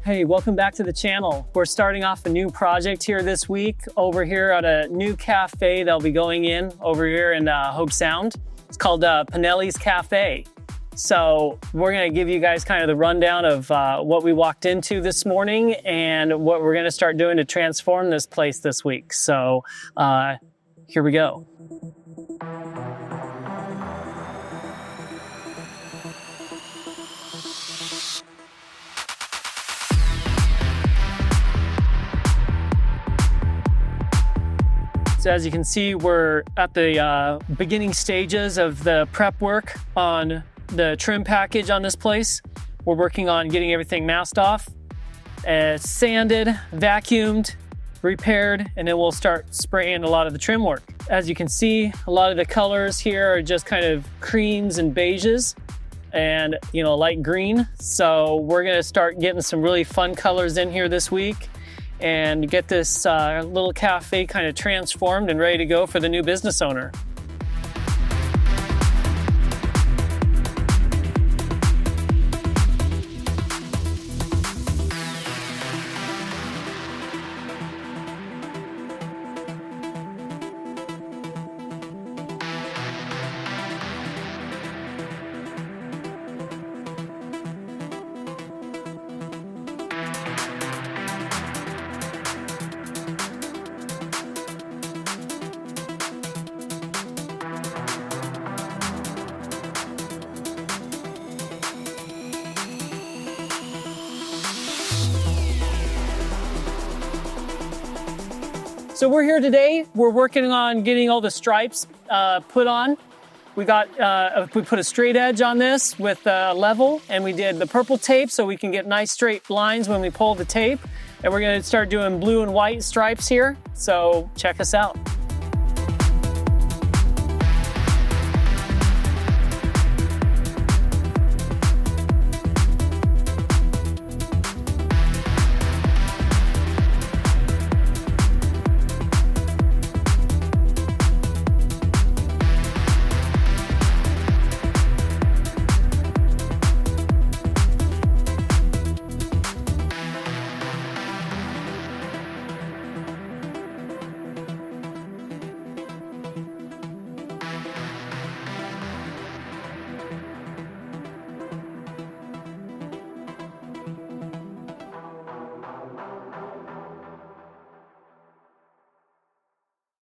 Hey, welcome back to the channel. We're starting off a new project here this week over here at a new cafe that'll be going in over here in Hobe Sound. It's called Penellie's Cafe. So we're gonna give you guys kind of the rundown of what we walked into this morning and what we're gonna start doing to transform this place this week. So here we go. So as you can see, we're at the beginning stages of the prep work on the trim package on this place. We're working on getting everything masked off, sanded, vacuumed, repaired, and then we'll start spraying a lot of the trim work. As you can see, a lot of the colors here are just kind of creams and beiges and, you know, light green. So we're gonna start getting some really fun colors in here this week and get this little cafe kind of transformed and ready to go for the new business owner. So we're here today. We're working on getting all the stripes put on. We put a straight edge on this with level, and we did the purple tape so we can get nice straight lines when we pull the tape. And we're gonna start doing blue and white stripes here. So check us out.